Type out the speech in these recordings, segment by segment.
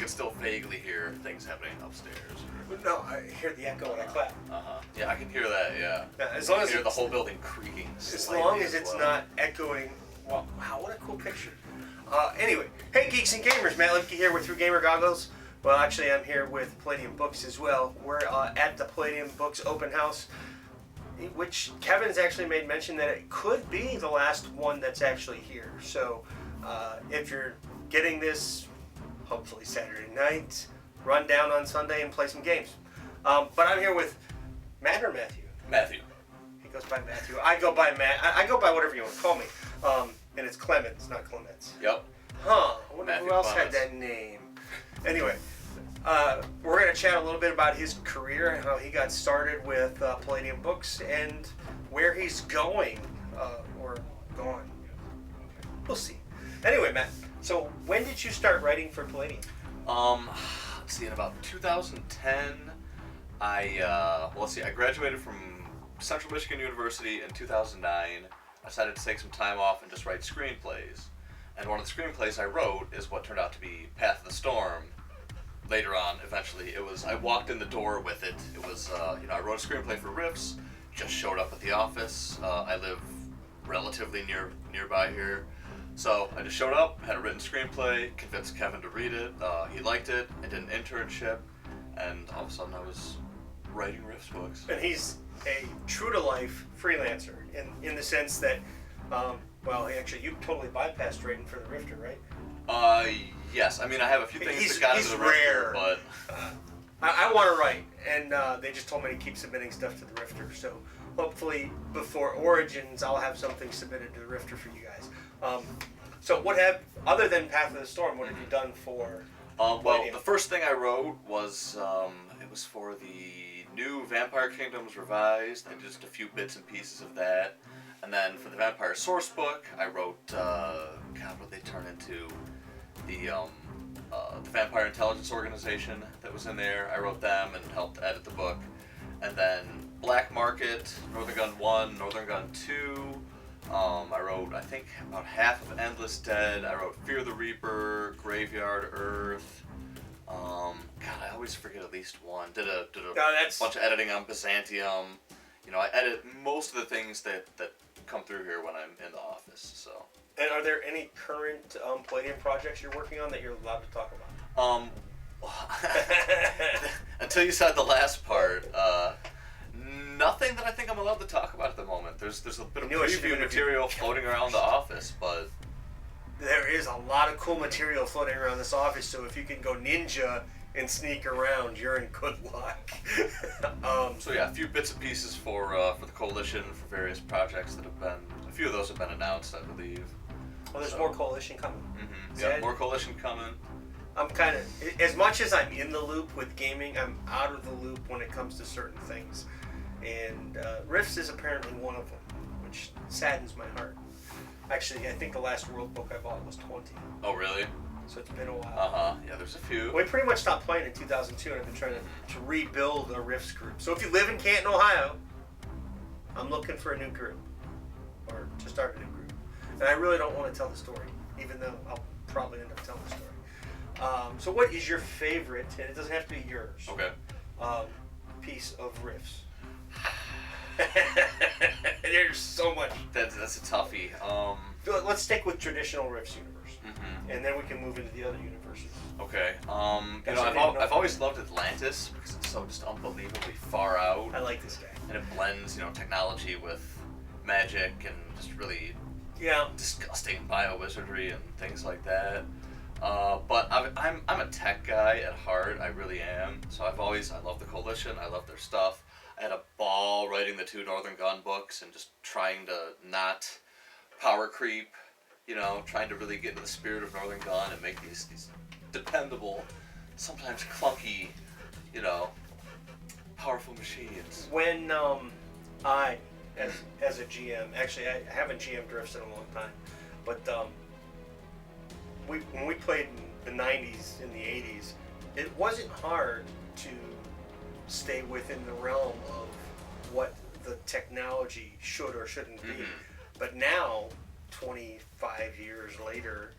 can still vaguely hear things happening upstairs. No, I hear the echo when I clap. Yeah, I can hear that. Yeah. As long as hear the whole building creaking. As long as it's not echoing. Wow, what a cool picture. Anyway, hey geeks and gamers, Matt Lemke here with Through Gamer Goggles. Well, actually, I'm here with Palladium Books as well. We're at the Palladium Books Open House, which Kevin's actually made mention that it could be the last one that's actually here. So, if you're getting this, hopefully Saturday night, run down on Sunday and play some games. But I'm here with Matt or Matthew? Matthew. He goes by Matthew. I go by Matt. I go by whatever you want to call me. And it's Clements, not Clements. Yep. Huh. I wonder Matthew who else Clements. had that name. Anyway, we're going to chat a little bit about his career and how he got started with Palladium Books and where he's going or gone. We'll see. Anyway, Matt, so when did you start writing for Palladium? Let's see, in about 2010, I graduated from Central Michigan University in 2009. I decided to take some time off and just write screenplays. And one of the screenplays I wrote is what turned out to be Path of the Storm. Later on, eventually, I walked in the door with it. It was, I wrote a screenplay for Riffs, just showed up at the office. I live relatively nearby here. So I just showed up, had a written screenplay, convinced Kevin to read it. He liked it. I did an internship, and all of a sudden I was writing Riffs books. And he's a true-to-life freelancer in the sense that, actually, you totally bypassed writing for the Rifter, right? Yes. I mean, I have a few things that got into the rare. Rifter, but... I want to write, and they just told me to keep submitting stuff to the Rifter, so hopefully before Origins, I'll have something submitted to the Rifter for you guys. So other than Path of the Storm, what have you done for the first thing I wrote was, it was for the new Vampire Kingdoms Revised. I did just a few bits and pieces of that. And then for the Vampire Source Book, I wrote, what did they turn into? The Vampire Intelligence Organization that was in there. I wrote them and helped edit the book. And then Black Market, Northern Gun 1, Northern Gun 2. I wrote, I think, about half of Endless Dead. I wrote Fear the Reaper, Graveyard Earth. I always forget at least one. Did a bunch of editing on Byzantium. I edit most of the things that come through here when I'm in the office. So. And are there any current Palladium projects you're working on that you're allowed to talk about? Until you said the last part, nothing that I think I'm allowed to talk about at the moment. There's a bit of preview material floating around the office, but... There is a lot of cool material floating around this office, so if you can go ninja and sneak around, you're in good luck. A few bits and pieces for the Coalition, for various projects that have been... A few of those have been announced, I believe. Well, there's more Coalition coming. Mm-hmm. Yeah, more Coalition coming. I'm kind of... As much as I'm in the loop with gaming, I'm out of the loop when it comes to certain things. And Rifts is apparently one of them, which saddens my heart. Actually, I think the last World book I bought was 20. Oh, really? So it's been a while. Yeah, there's a few. We pretty much stopped playing in 2002, and I've been trying to rebuild a Rifts group. So if you live in Canton, Ohio, I'm looking for a new group, or to start a new group. And I really don't want to tell the story, even though I'll probably end up telling the story. So what is your favorite, and it doesn't have to be yours, okay, piece of Rifts? There's so much. That's a toughie. Let's stick with traditional Rifts universe, and then we can move into the other universes. Okay. I've always loved Atlantis because it's so just unbelievably far out. I like this guy. And it blends, technology with magic and just really disgusting bio-wizardry and things like that. But I'm a tech guy at heart. I really am. So I love the Coalition. I love their stuff. I had a ball writing the 2 Northern Gun books and just trying to not power creep, trying to really get into the spirit of Northern Gun and make these dependable, sometimes clunky, powerful machines. When I, as a GM, actually I haven't GM Drifts in a long time, but when we played in the 90s and the 80s, it wasn't hard to stay within the realm of what the technology should or shouldn't be. But now, 25 years later,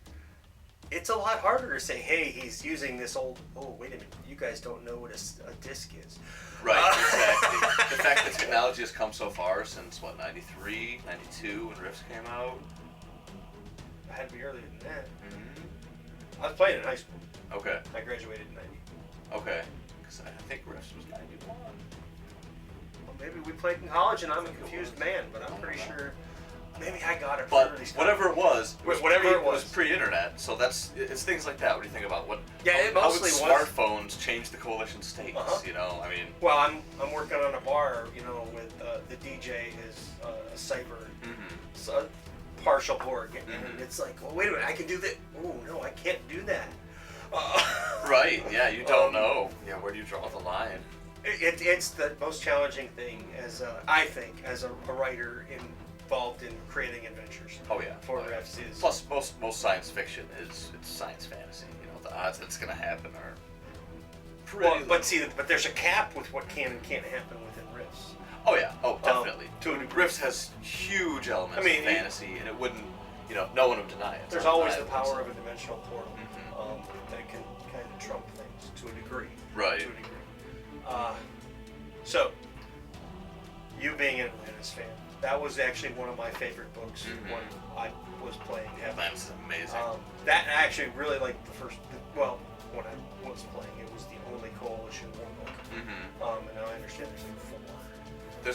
it's a lot harder to say, hey, he's using this old. Oh, wait a minute, you guys don't know what a disc is. Right, exactly. The fact that technology has come so far since, what, 93, 92 when Rifts came out? I had to be earlier than that. Mm-hmm. I was playing in high school. Okay. I graduated in 90. Okay. Because I think Rifts was 91. Well, maybe we played in college and I'm a confused man, but I'm pretty sure maybe I got it. But early whatever it was, whatever it was, pre-internet. So it's things like that when you think about what. Yeah, it how would mostly smartphones change the coalition states? You know, I mean. Well, I'm working on a bar, you know, with the DJ is a cyber, so partial Borg, and it's like, well, wait a minute, I can do that. Oh no, I can't do that. Right. Yeah, you don't know. Yeah, where do you draw the line? It's the most challenging thing I think as a writer involved in creating adventures. Oh yeah. For refs is. Plus, most science fiction it's science fantasy. You know, the odds that it's going to happen are pretty. Well, but there's a cap with what can and can't happen within Rifts. Oh yeah. Oh, definitely. To a degree. Rifts has huge elements of fantasy, and it wouldn't. You know, no one would deny it. There's always the power of a dimensional portal that can kind of trump things to a degree. Right. To a degree. So, you being an Atlantis fan, that was actually one of my favorite books when I was playing Heaven. Atlantis is amazing. That I actually really liked the first. Well, when I was playing, it was the only Coalition war book. And now I understand there's like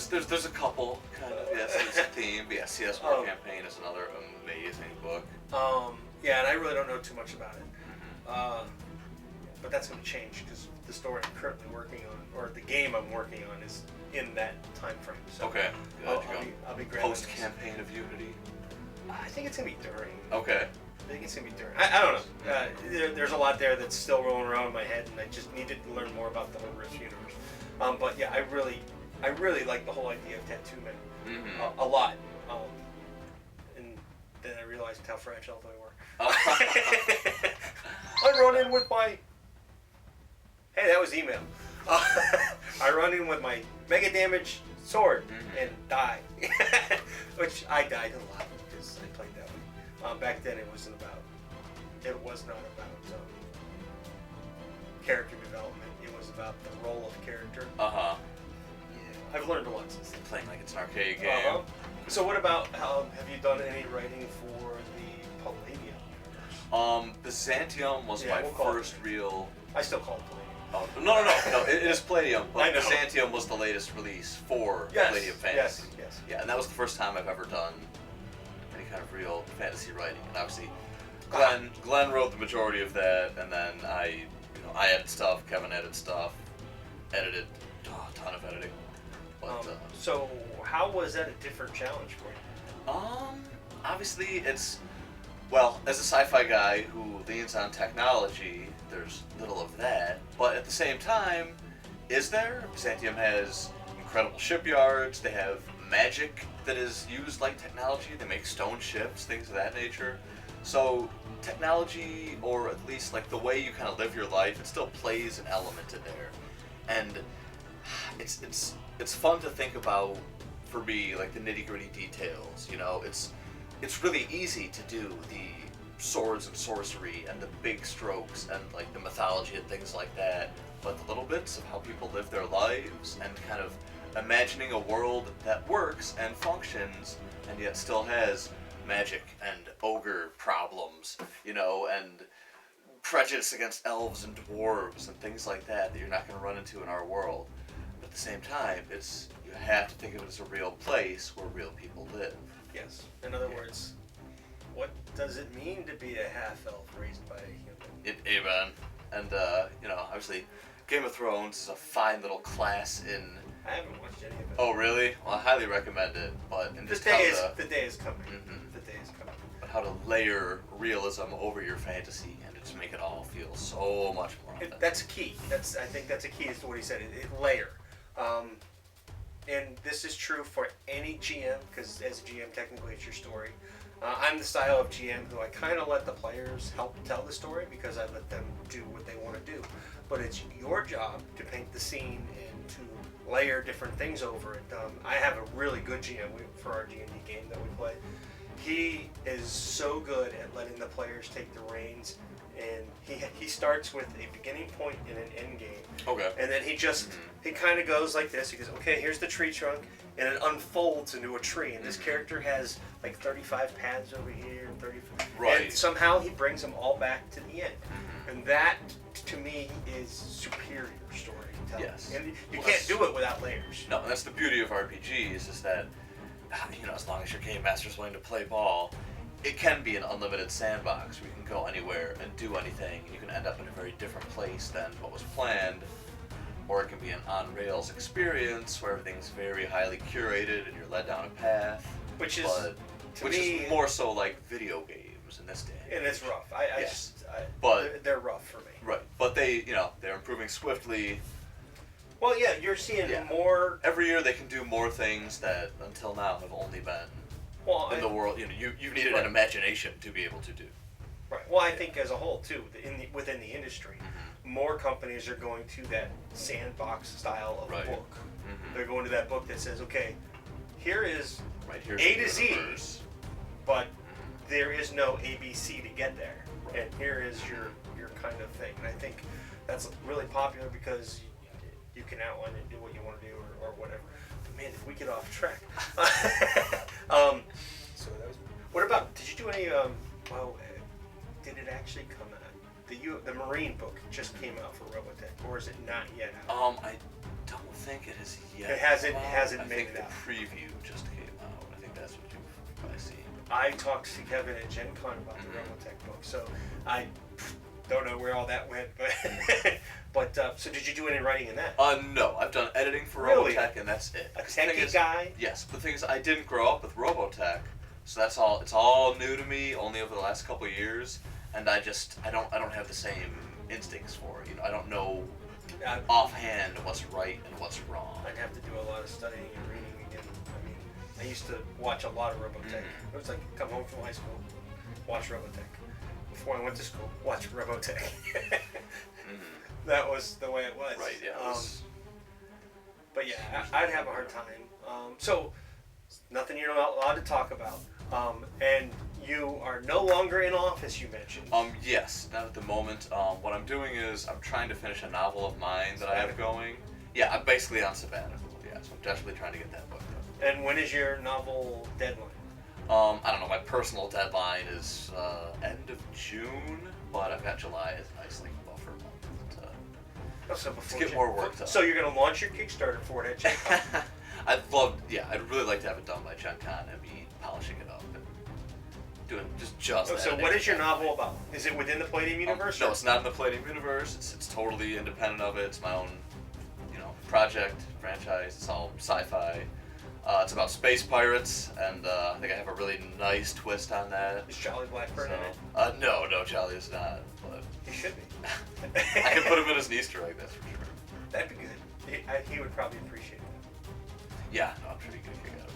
4. There's a couple kind of it's a theme. But yeah, CS War Campaign is another amazing book. Yeah, and I really don't know too much about it. But that's going to change because the story I'm currently working on, or the game I'm working on, is in that time frame. So Okay. I'll be grabbing post campaign of Unity. I think it's going to be during. Okay. I think it's going to be during. I don't know. There's a lot there that's still rolling around in my head, and I just needed to learn more about the whole Rift universe. But yeah, I really like the whole idea of Tattoo Men a lot. And then I realized how fragile they were. I run in with my. Hey, that was email. I run in with my mega damage sword and die, which I died a lot because I played that one. Back then, it was not about character development. It was about the role of character. Yeah, I've learned a lot since then. Playing like it's an arcade game. So what about, have you done any writing for the Palladium universe? Byzantium was my first real... I still call it Palladium. Oh, no, it is Palladium, but Byzantium was the latest release for Palladium Fantasy. Yes. Yeah, and that was the first time I've ever done any kind of real fantasy writing. And obviously, Glenn wrote the majority of that, and then I added stuff, Kevin added stuff, edited, a ton of editing. But, so how was that a different challenge for you? Obviously well, as a sci-fi guy who leans on technology, there's little of that. But at the same time, is there? Byzantium has incredible shipyards. They have magic that is used like technology. They make stone ships, things of that nature. So technology, or at least like the way you kind of live your life, it still plays an element in there. And it's fun to think about for me, like the nitty-gritty details. You know, it's really easy to do the swords and sorcery and the big strokes and like the mythology and things like that, but the little bits of how people live their lives and kind of imagining a world that works and functions and yet still has magic and ogre problems, you know, and prejudice against elves and dwarves and things like that you're not going to run into in our world. But at the same time, you have to think of it as a real place where real people live. Yes. In other words, what does it mean to be a half-elf raised by a human? Amen. And, obviously, Game of Thrones is a fine little class in... I haven't watched any of it. Oh, really? Well, I highly recommend it, but... The day is coming. The day is coming. But how to layer realism over your fantasy and just make it all feel so much more authentic. That's key. I think that's a key as to what he said. Layer. And this is true for any GM, because as a GM, technically it's your story. I'm the style of GM who I kind of let the players help tell the story because I let them do what they want to do. But it's your job to paint the scene and to layer different things over it. I have a really good GM for our D&D game that we play. He is so good at letting the players take the reins and he starts with a beginning point and an end game. Okay. And then he just he kind of goes like this. He goes, okay, here's the tree trunk, and it unfolds into a tree. And this character has like 35 paths over here and 35. Right. And somehow he brings them all back to the end. And that, to me, is superior storytelling. Yes. And you can't do it without layers. No, and that's the beauty of RPGs is that, as long as your game master's willing to play ball, it can be an unlimited sandbox where you can go anywhere and do anything. You can end up in a very different place than what was planned, or it can be an on-rails experience where everything's very highly curated and you're led down a path. Which is, which is more so like video games in this day. And it's rough. But they're rough for me. Right, but they're improving swiftly. Well, yeah, you're seeing more. Every year they can do more things that until now have only been in the world. You needed an imagination to be able to do. Right. Well, I think as a whole too, within the industry, more companies are going to that sandbox style of book. They're going to that book that says, okay, here is here's A to Z, universe. but there is no ABC to get there, and here is your kind of thing. And I think that's really popular because you can outline and do what you want to do or whatever. But man, if we get off track. So that was. What about? Did you do any? Did it actually come out? The Marine book just came out for Robotech, or is it not yet out? I don't think it is yet. It hasn't I made think it the out. preview just came out. I think that's what you've probably seen. I talked to Kevin at Gen Con about the Robotech book, so I don't know where all that went, but so did you do any writing in that? No, I've done editing for Really? Robotech, and that's it. A 'Cause the thing techie is- guy? Yes, but the thing is, I didn't grow up with Robotech, so that's all. It's all new to me, only over the last couple of years, and I don't have the same instincts for it. I don't know offhand what's right and what's wrong. I'd have to do a lot of studying and reading again. I mean, I used to watch a lot of Robotech. It was like come home from high school, watch Robotech. Before I went to school, watch Robotech. That was the way it was. Right. Yeah. But yeah, I'd have a hard time. So nothing you're not allowed to talk about. And you are no longer in office, you mentioned. Yes, not at the moment. What I'm doing is I'm trying to finish a novel of mine that I have going. Yeah, I'm basically on sabbatical. Yeah, so I'm desperately trying to get that book done. And when is your novel deadline? I don't know. My personal deadline is end of June, but I've got July as a nice like buffer month to get more work done. So you're going to launch your Kickstarter for it at Gen Con? I'd really like to have it done by Gen Con and be polishing it up and doing just that. So what is your novel about? Is it within the Palladium universe? No, it's not in the Palladium universe. It's totally independent of it. It's my own, project, franchise. It's all sci-fi. It's about space pirates, and I think I have a really nice twist on that. Is Charlie Blackburn in it? No, Charlie is not. But He should be. I can put him in as an Easter egg, that's for sure. That'd be good. He would probably appreciate that. Yeah, no, I'm sure you can kick out of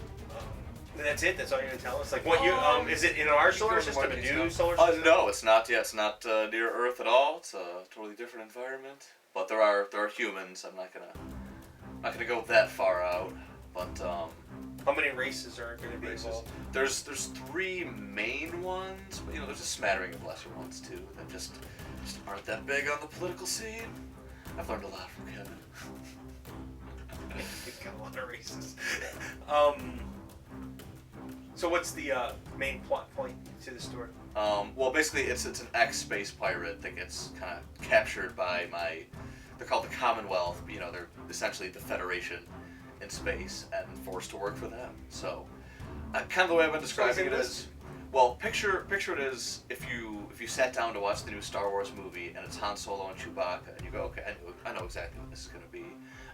it. That's it. That's all you're gonna tell us. Like, what is it in our solar system? A new solar system? No, it's not. Yeah, it's not near Earth at all. It's a totally different environment. But there are humans. I'm not gonna go that far out. But how many races are going to be involved? There's 3 main ones, but there's a smattering of lesser ones too that just aren't that big on the political scene. I've learned a lot from Kevin. We've got a lot of races. So what's the main plot point to the story? Well, basically, it's an ex-space pirate that gets kind of captured by they're called the Commonwealth. They're essentially the Federation in space and forced to work for them. So, kind of the way I've been describing it is, well, picture it as if you sat down to watch the new Star Wars movie and it's Han Solo and Chewbacca and you go, okay, I know exactly what this is going to be.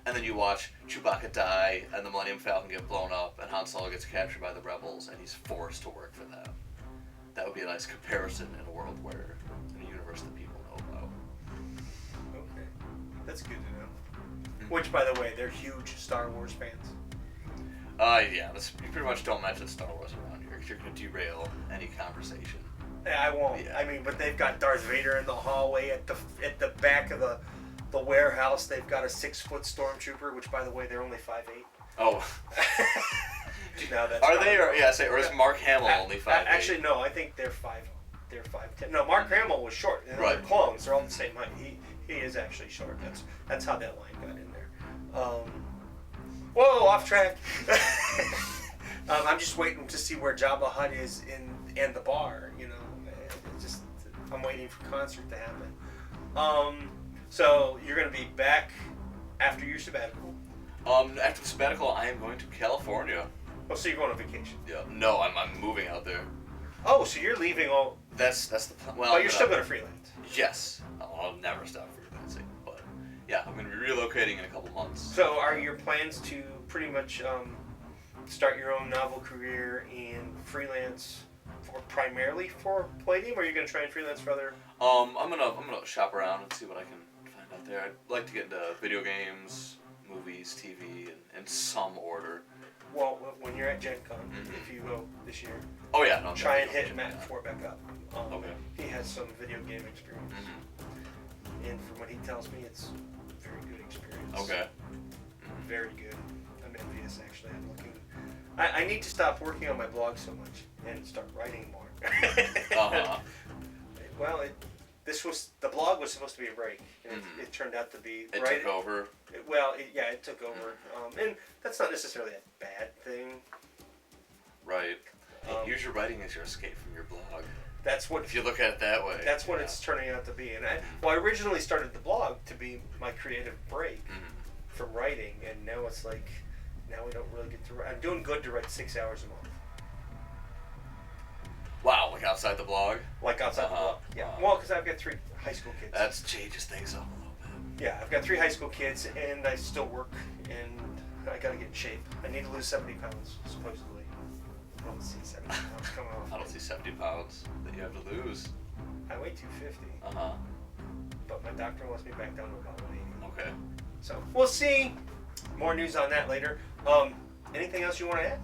And then you watch Chewbacca die and the Millennium Falcon get blown up and Han Solo gets captured by the rebels and he's forced to work for them. That would be a nice comparison in a world in a universe that people know about. Okay, that's good to know. Which, by the way, they're huge Star Wars fans. Yeah, you pretty much don't mention Star Wars around here because you're going to derail any conversation. Yeah, I won't. Yeah. I mean, but they've got Darth Vader in the hallway at the back of the warehouse. They've got a 6-foot stormtrooper, which, by the way, they're only 5'8". Oh. No, that's are they? Or is Mark Hamill only 5'8"? Actually, no. I think they're they're 5'10". No, Mark Hamill was short. And Right. They're clones. They're all the same height. He is actually short. That's how that line got in there. Whoa, off track. I'm just waiting to see where Jabba Hutt is in the bar. You know, I'm waiting for concert to happen. So you're gonna be back after your sabbatical. After the sabbatical, I am going to California. Oh, so you're going on vacation? Yeah. No, I'm moving out there. Oh, so you're leaving all? That's the plan. Well, Oh, you're still gonna freelance? Yes. I'll never stop freelancing. But yeah, I'm gonna be relocating in a couple months. So are your plans to pretty much start your own novel career and freelance primarily for Palladium, or are you gonna try and freelance for other? I'm gonna shop around and see what I can find out there. I'd like to get into video games, movies, TV, in some order. Well, when you're at Gen Con, if you go this year, Oh yeah, no. try and definitely. hit Matt Ford back up. Okay. He has some video game experience, and from what he tells me, it's a very good experience. Okay. Very good. I'm envious, actually. I'm looking. I need to stop working on my blog so much and start writing more. Well, the blog was supposed to be a break, and it turned out to be. It right, took over. It took over, and that's not necessarily a bad thing. Right. Hey, here's your writing as your escape from your blog. That's what. If you look at it that way. That's what it's turning out to be, and I originally started the blog to be my creative break from writing, and now it's like, now we don't really get to write. I'm doing good to write 6 hours a month. Wow, like outside the blog? Like outside the blog. Yeah. Well, because I've got 3 high school kids. That changes things up a little bit. Yeah, I've got 3 high school kids, and I still work, and I gotta get in shape. I need to lose 70 pounds, supposedly. I don't see 70 pounds coming off. I don't see 70 pounds that you have to lose. I weigh 250, but my doctor wants me back down to about 180. Okay. So we'll see. More news on that later. Anything else you want to add?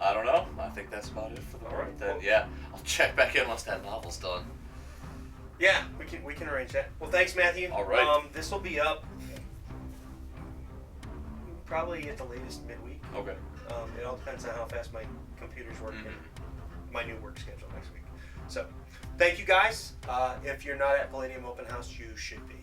I don't know. I think that's about it for the moment. right. Then Well, yeah, I'll check back in once that novel's done. Yeah, we can arrange that. Well, thanks, Matthew. All right. This will be up probably at the latest midweek. Okay. It all depends on how fast my computer's working. My new work schedule next week. So, thank you guys. If you're not at Palladium Open House, you should be.